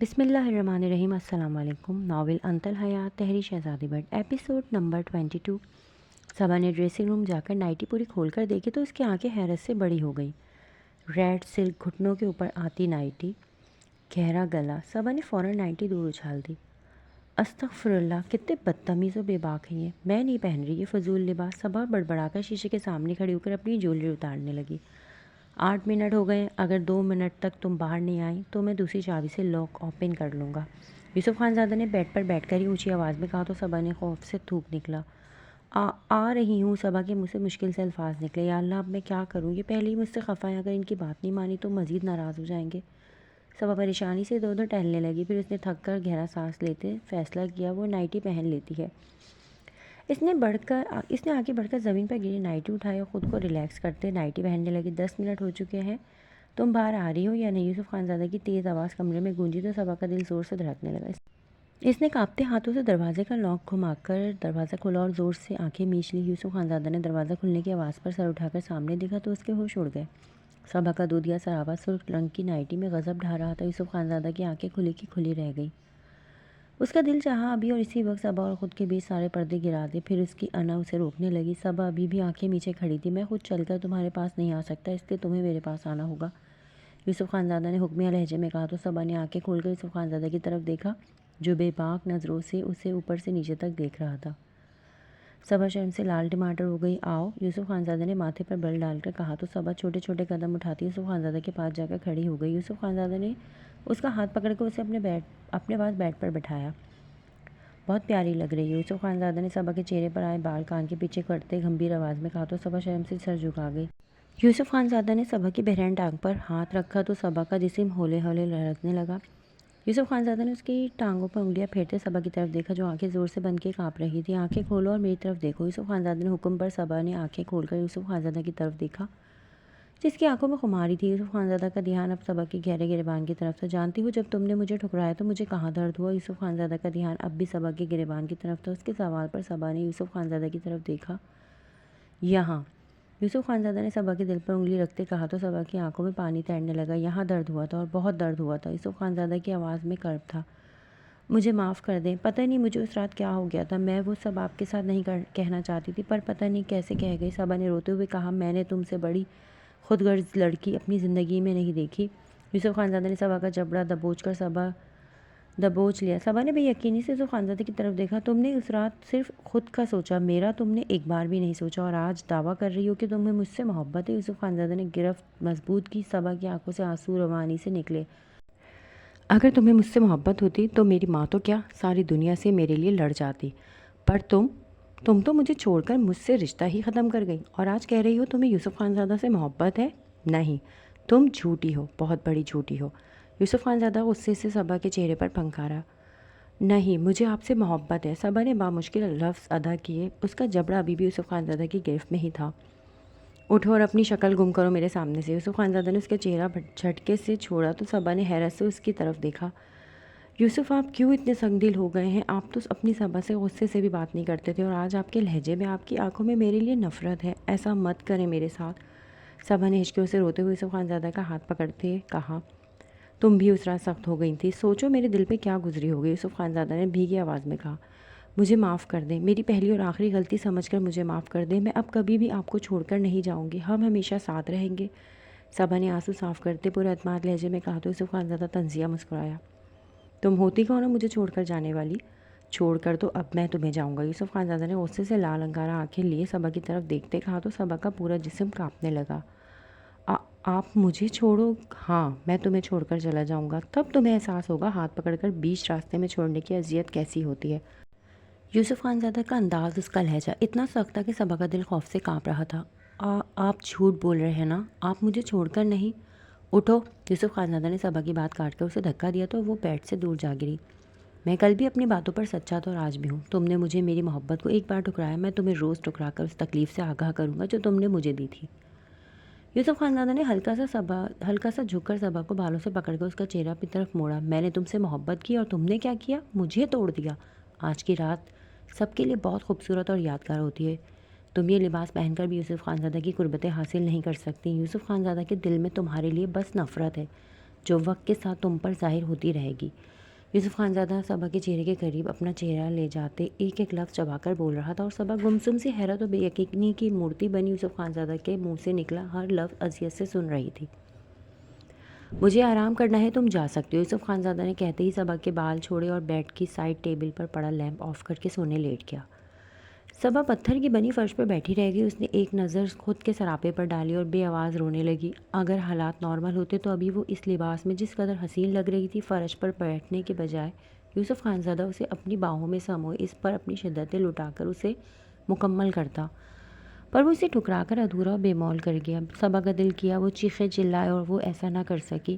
بسم اللہ الرحمن الرحیم۔ السلام علیکم۔ ناول انت الحیات تحریر شہزادی بٹ، ایپیسوڈ نمبر 22۔ صبا نے ڈریسنگ روم جا کر نائٹی پوری کھول کر دیکھی تو اس کی آنکھیں حیرت سے بڑی ہو گئیں۔ ریڈ سلک گھٹنوں کے اوپر آتی نائٹی، گہرا گلا۔ صبا نے فوراً نائٹی دور اچھال دی۔ استغفر اللہ، کتنے بدتمیز و بے باک ہیں یہ، میں نہیں پہن رہی یہ فضول لباس۔ صبا بڑبڑا کر شیشے کے سامنے کھڑی ہو کر اپنی جویلری اتارنے لگی۔ 8 منٹ ہو گئے، اگر 2 منٹ تک تم باہر نہیں آئی تو میں دوسری چابی سے لاک اوپن کر لوں گا، یوسف خان زادہ نے بیڈ پر بیٹھ کر ہی اونچی آواز میں کہا تو صبا نے خوف سے تھوک نکلا۔ آ رہی ہوں۔ صبا کے منہ سے مشکل سے الفاظ نکلے۔ یا اللہ، اب میں کیا کروں، یہ پہلے ہی مجھ سے خفا ہیں، اگر ان کی بات نہیں مانی تو مزید ناراض ہو جائیں گے۔ صبا پریشانی سے ادھر ادھر ٹہلنے لگی، پھر اس نے تھک کر گہرا سانس لیتے فیصلہ کیا وہ نائٹی پہن لیتی ہے۔ اس نے آگے بڑھ کر زمین پر گری نائٹی اٹھائی اور خود کو ریلیکس کرتے نائٹی پہننے لگی۔ 10 منٹ ہو چکے ہیں، تم باہر آ رہی ہو یا نہیں؟ یوسف خان زادہ کی تیز آواز کمرے میں گونجی تو صبا کا دل زور سے دھڑکنے لگا۔ اس نے کانپتے ہاتھوں سے دروازے کا لاک گھما کر دروازہ کھولا اور زور سے آنکھیں میچ لی۔ یوسف خان زادہ نے دروازہ کھلنے کی آواز پر سر اٹھا کر سامنے دیکھا تو اس کے ہوش اڑ گئے۔ صبا کا دودھیا سرابا سرخ رنگ کی نائٹی میں غضب ڈھا رہا تھا۔ یوسف خان زادہ کی آنکھیں کھلی کی کھلی رہ گئیں۔ اس کا دل چاہا ابھی اور اسی وقت صبا اور خود کے بیچ سارے پردے گرا دے، پھر اس کی انا اسے روکنے لگی۔ صبا ابھی بھی آنکھیں میچے کھڑی تھی۔ میں خود چل کر تمہارے پاس نہیں آ سکتا، اس لیے تمہیں میرے پاس آنا ہوگا، یوسف خان زادہ نے حکمیہ لہجے میں کہا تو صبا نے آنکھیں کھول کر یوسف خان زادہ کی طرف دیکھا جو بے باک نظروں سے اسے اوپر سے نیچے تک دیکھ رہا تھا۔ صبا شرم سے لال ٹماٹر ہو گئی۔ آؤ، یوسف خان زادہ نے ماتھے پر بل ڈال کر کہا تو صبا چھوٹے چھوٹے قدم اٹھاتی یوسف خان زادہ کے پاس جا کر کھڑی ہو گئی۔ یوسف خان زادہ نے اس کا ہاتھ پکڑ کر اسے اپنے پاس بیڈ پر بٹھایا۔ بہت پیاری لگ رہی ہے، یوسف خان زادہ نے صبا کے چہرے پر آئے بال کان کے پیچھے کرتے گمبھیر آواز میں کہا تو صبا شرم سے سر جھکا گئی۔ یوسف خان زادہ نے صبا کی بحران ٹانگ پر ہاتھ رکھا تو صبا کا جسم ہولے ہولے لڑکنے لگا۔ یوسف خان زادہ نے اس کی ٹانگوں پر انگلیاں پھیرتے صبا کی طرف دیکھا جو آنکھیں زور سے بند کے کانپ رہی تھی۔ آنکھیں کھولو اور میری طرف دیکھو، یوسف خان زادہ نے حکم پر صبا نے آنکھیں کھول کر یوسف خان زادہ کی طرف دیکھا جس کی آنکھوں میں خماری تھی۔ یوسف خان زادہ کا دھیان اب صبا کے گہرے گریبان کی طرف تھا۔ جانتی ہو جب تم نے مجھے ٹھکرایا تو مجھے کہاں درد ہوا؟ یوسف خان زادہ کا دھیان اب بھی صبا کے گریبان کی طرف تھا۔ اس کے سوال پر صبا نے یوسف خان زادہ کی طرف دیکھا۔ یہاں، یوسف خان زادہ نے صبا کے دل پر انگلی رکھتے کہا تو صبا کی آنکھوں میں پانی تیرنے لگا۔ یہاں درد ہوا تھا اور بہت درد ہوا تھا، یوسف خان زادہ کی آواز میں کرب تھا۔ مجھے معاف کر دیں، پتہ نہیں مجھے اس رات کیا ہو گیا تھا، میں وہ سب آپ کے ساتھ نہیں کہنا چاہتی تھی پر پتہ نہیں کیسے کہہ گئی۔ صبا نے روتے ہوئے کہا میں نے تم سے بڑی خود غرض لڑکی اپنی زندگی میں نہیں دیکھی۔ یوسف خان زادہ نے صبا کا جبڑا دبوچ لیا۔ صبا نے بے یقینی سے یوسف خان زادہ کی طرف دیکھا۔ تم نے اس رات صرف خود کا سوچا، میرا تم نے ایک بار بھی نہیں سوچا اور آج دعویٰ کر رہی ہو کہ تمہیں مجھ سے محبت ہے؟ یوسف خان زادہ نے گرفت مضبوط کی۔ صبا کی آنکھوں سے آنسو روانی سے نکلے۔ اگر تمہیں مجھ سے محبت ہوتی تو میری ماں تو کیا ساری دنیا سے میرے لیے لڑ جاتی، پر تم تو مجھے چھوڑ کر مجھ سے رشتہ ہی ختم کر گئی اور آج کہہ رہی ہو تمہیں یوسف خان زادہ سے محبت ہے؟ نہیں، تم جھوٹی ہو، بہت بڑی جھوٹی ہو۔ یوسف خان زادہ غصے سے صبا کے چہرے پر پھنکارا۔ نہیں، مجھے آپ سے محبت ہے، صبا نے بامشکل لفظ ادا کیے۔ اس کا جبڑا ابھی بھی یوسف خان زادہ کی گرفت میں ہی تھا۔ اٹھو اور اپنی شکل گم کرو میرے سامنے سے۔ یوسف خان زادہ نے اس کا چہرہ جھٹکے سے چھوڑا تو صبا نے حیرت سے اس کی طرف دیکھا۔ یوسف، آپ کیوں اتنے سنگ دل ہو گئے ہیں؟ آپ تو اپنی صبا سے غصے سے بھی بات نہیں کرتے تھے اور آج آپ کے لہجے میں، آپ کی آنکھوں میں میرے لیے نفرت ہے۔ ایسا مت کریں میرے ساتھ۔ صبا نے ہچکیوں سے روتے ہوئے یوسف خان زادہ کا ہاتھ پکڑتے کہا تم بھی اس رات سخت ہو گئی تھی، سوچو میرے دل پہ کیا گزری ہوگی۔ یوسف خان زادہ نے بھیگی آواز میں کہا مجھے معاف کر دیں، میری پہلی اور آخری غلطی سمجھ کر مجھے معاف کر دیں، میں اب کبھی بھی آپ کو چھوڑ کر نہیں جاؤں گی، ہم ہمیشہ ساتھ رہیں گے۔ صبا نے آنسو صاف کرتے پورے اعتماد لہجے میں کہا تو یوسف خان زادہ طنزیہ مسکرایا۔ تم ہوتی کون ہو مجھے چھوڑ کر جانے والی؟ چھوڑ کر تو اب میں تمہیں جاؤں گا۔ یوسف خان زادہ نے غصے سے لال انگارہ آنکھیں لیے صبا کی طرف دیکھتے کہا تو صبا کا پورا جسم کانپنے لگا۔ آپ مجھے چھوڑو؟ ہاں، میں تمہیں چھوڑ کر چلا جاؤں گا، تب تمہیں احساس ہوگا ہاتھ پکڑ کر بیچ راستے میں چھوڑنے کی اذیت کیسی ہوتی ہے۔ یوسف خان زادہ کا انداز، اس کا لہجہ اتنا سخت تھا کہ صبا کا دل خوف سے کانپ رہا تھا۔ آپ جھوٹ بول رہے ہیں نا، آپ مجھے چھوڑ کر نہیں؟ اٹھو، یوسف خان زادہ نے صبا کی بات کاٹ کر اسے دھکا دیا تو وہ بیڈ سے دور جا گری۔ میں کل بھی اپنی باتوں پر سچا تھا اور آج بھی ہوں، تم نے مجھے میری محبت کو ایک بار ٹھکرایا، میں تمہیں روز ٹھکرا کر اس تکلیف سے آگاہ کروں گا جو تم نے مجھے دی تھی۔ یوسف خان زادہ نے ہلکا سا جھک کر صبا کو بالوں سے پکڑ کر اس کا چہرہ اپنی طرف موڑا۔ میں نے تم سے محبت کی اور تم نے کیا کیا؟ مجھے توڑ دیا۔ آج کی رات سب کے لیے بہت خوبصورت اور یادگار ہوتی ہے، تم یہ لباس پہن کر بھی یوسف خان زادہ کی قربتیں حاصل نہیں کر سکتی۔ یوسف خان زادہ کے دل میں تمہارے لیے بس نفرت ہے، جو وقت کے ساتھ تم پر ظاہر ہوتی رہے گی۔ یوسف خانزادہ صبا کے چہرے کے قریب اپنا چہرہ لے جاتے ایک ایک لفظ چبا کر بول رہا تھا، اور صبا گمسم سی حیرت و بے یقینی کی مورتی بنی یوسف خانزادہ کے منہ سے نکلا ہر لفظ اذیت سے سن رہی تھی۔ مجھے آرام کرنا ہے، تم جا سکتے ہو، یوسف خانزادہ نے کہتے ہی صبا کے بال چھوڑے اور بیڈ کی سائڈ ٹیبل پر پڑا لیمپ آف کر کے سونے لیٹ گیا۔ صبا پتھر کی بنی فرش پر بیٹھی رہ گئی۔ اس نے ایک نظر خود کے سراپے پر ڈالی اور بے آواز رونے لگی۔ اگر حالات نارمل ہوتے تو ابھی وہ اس لباس میں جس قدر حسین لگ رہی تھی، فرش پر بیٹھنے کے بجائے یوسف خانزادہ اسے اپنی باہوں میں سموئے اس پر اپنی شدتیں لٹا کر اسے مکمل کرتا، پر وہ اسے ٹھکرا کر ادھورا اور بے مول کر گیا۔ صبا کا دل کیا وہ چیخے چلائے اور وہ ایسا نہ کر سکی۔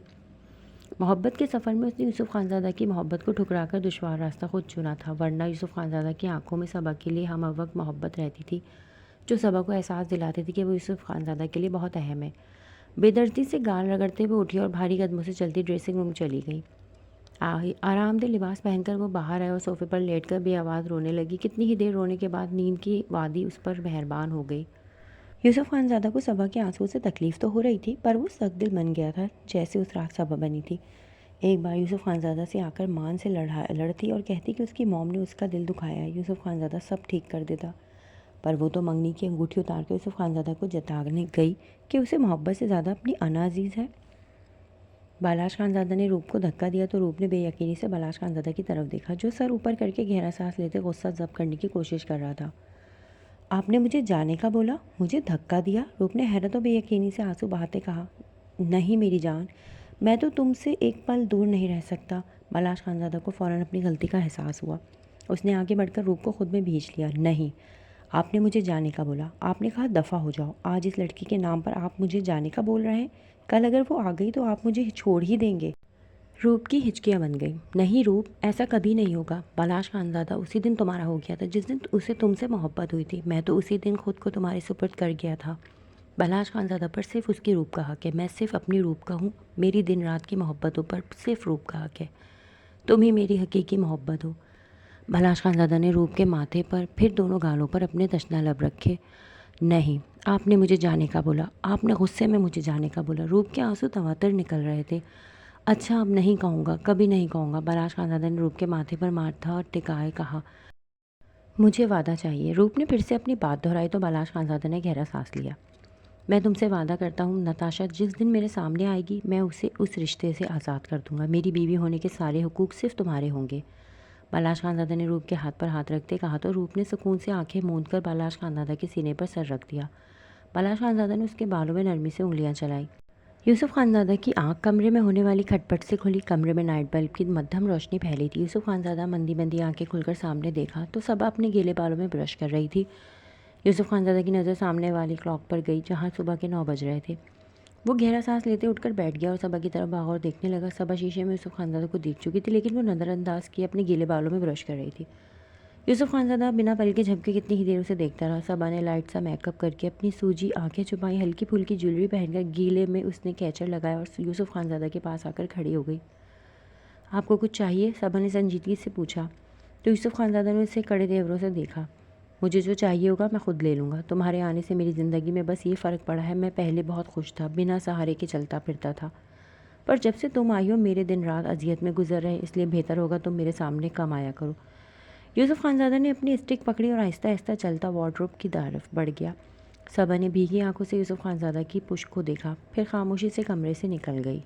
محبت کے سفر میں اس نے یوسف خانزادہ کی محبت کو ٹھکرا کر دشوار راستہ خود چنا تھا، ورنہ یوسف خانزادہ کی آنکھوں میں صبا کے لیے ہم وقت محبت رہتی تھی، جو صبا کو احساس دلاتی تھی کہ وہ یوسف خانزادہ کے لیے بہت اہم ہے۔ بے دردی سے گال رگڑتے ہوئے اٹھی اور بھاری قدموں سے چلتی ڈریسنگ روم چلی گئی۔ آرام دہ لباس پہن کر وہ باہر آئے اور صوفے پر لیٹ کر بے آواز رونے لگی۔ کتنی ہی دیر رونے کے بعد نیند کی وادی اس پر مہربان ہو گئی۔ یوسف خانزادہ کو صبا کے آنسوؤں سے تکلیف تو ہو رہی تھی، پر وہ سخت دل بن گیا تھا جیسے اس رات صبا بنی تھی۔ ایک بار یوسف خانزادہ سے آ کر مان سے لڑتی اور کہتی کہ اس کی موم نے اس کا دل دکھایا ہے، یوسف خانزادہ سب ٹھیک کر دیتا، پر وہ تو منگنی کی انگوٹھی اتار کے یوسف خانزادہ کو جتانے گئی کہ اسے محبت سے زیادہ اپنی انا عزیز ہے۔ بالاش خانزادہ نے روپ کو دھکا دیا تو روپ نے بے یقینی سے بالاش خانزادہ کی طرف دیکھا، جو سر اوپر کر کے گہرا سانس لیتے غصہ ضبط کرنے کی کوشش کر رہا تھا۔ آپ نے مجھے جانے کا بولا، مجھے دھکا دیا؟ روپ نے حیرت و بے یقینی سے آنسو بہاتے کہا۔ نہیں میری جان، میں تو تم سے ایک پل دور نہیں رہ سکتا۔ بالاش خانزادہ کو فوراً اپنی غلطی کا احساس ہوا۔ اس نے آگے بڑھ کر روپ کو خود میں بھینچ لیا۔ نہیں، آپ نے مجھے جانے کا بولا، آپ نے کہا دفع ہو جاؤ۔ آج اس لڑکی کے نام پر آپ مجھے جانے کا بول رہے ہیں، کل اگر وہ آ گئی تو آپ مجھے چھوڑ ہی دیں گے؟ روپ کی ہچکیاں بن گئی۔ نہیں روپ، ایسا کبھی نہیں ہوگا۔ بالاش خانزادہ اسی دن تمہارا ہو گیا تھا جس دن اسے تم سے محبت ہوئی تھی، میں تو اسی دن خود کو تمہارے سپرد کر گیا تھا۔ بالاش خانزادہ پر صرف اس کی روپ کا حق ہے، میں صرف اپنی روپ کا ہوں، میری دن رات کی محبتوں پر صرف روپ کا حق ہے، تم ہی میری حقیقی محبت ہو۔ بالاش خانزادہ نے روپ کے ماتھے پر پھر دونوں گالوں پر اپنے تشنہ لب رکھے۔ نہیں، آپ نے مجھے جانے کا بولا، آپ نے غصے میں مجھے جانے کا بولا۔ روپ کے آنسو تواتر نکل رہے تھے۔ اچھا اب نہیں کہوں گا، کبھی نہیں کہوں گا۔ بالاش خانزادہ نے روپ کے ماتھے پر ماتھا اور ٹکائے کہا۔ مجھے وعدہ چاہیے۔ روپ نے پھر سے اپنی بات دہرائی تو بالاش خانزادہ نے گہرا سانس لیا۔ میں تم سے وعدہ کرتا ہوں نتاشا جس دن میرے سامنے آئے گی میں اسے اس رشتے سے آزاد کر دوں گا، میری بیوی ہونے کے سارے حقوق صرف تمہارے ہوں گے۔ بالاش خانزادہ نے روپ کے ہاتھ پر ہاتھ رکھتے کہا تو روپ نے سکون سے آنکھیں موند کر بالاش خانزادہ کے سینے پر سر رکھ دیا۔ بالاش خانزادہ نے اس کے بالوں میں نرمی سے انگلیاں چلائی۔ یوسف خانزادہ کی آنکھ کمرے میں ہونے والی کھٹ پٹ سے کھلی۔ کمرے میں نائٹ بلب کی مدھم روشنی پھیلی تھی۔ یوسف خانزادہ مندی مندی آنکھیں کھل کر سامنے دیکھا تو صبا اپنے گیلے بالوں میں برش کر رہی تھی۔ یوسف خانزادہ کی نظر سامنے والی کلاک پر گئی جہاں صبح کے 9 بج رہے تھے۔ وہ گہرا سانس لیتے اٹھ کر بیٹھ گیا اور صبا کی طرف بغور دیکھنے لگا۔ صبا شیشے میں یوسف خانزادہ کو دیکھ چکی تھی لیکن وہ نظر انداز کیے اپنے گیلے بالوں میں برش کر رہی تھی۔ یوسف خانزادہ بنا پل کے جھپکے کتنی ہی دیر اسے دیکھتا رہا۔ صبا نے لائٹ سا میک اپ کر کے اپنی سوجی آنکھیں چھپائی، ہلکی پھلکی جیولری پہن کر گیلے میں اس نے کیچر لگایا اور یوسف خانزادہ کے پاس آ کر کھڑی ہو گئی۔ آپ کو کچھ چاہیے؟ صبا نے سنجیدگی سے پوچھا تو یوسف خانزادہ نے اسے کڑے تیوروں سے دیکھا۔ مجھے جو چاہیے ہوگا میں خود لے لوں گا، تمہارے آنے سے میری زندگی میں بس یہ فرق پڑا ہے، میں پہلے بہت خوش تھا، بنا سہارے کے چلتا پھرتا تھا، پر جب سے تم آئی ہو میرے دن رات اذیت میں گزر رہے، اس لیے بہتر ہوگا تم میرے سامنے کم آیا کرو۔ یوسف خانزادہ نے اپنی اسٹک پکڑی اور آہستہ آہستہ چلتا وارڈروب کی طرف بڑھ گیا۔ صبا نے بھیگی آنکھوں سے یوسف خانزادہ کی پشت کو دیکھا، پھر خاموشی سے کمرے سے نکل گئی۔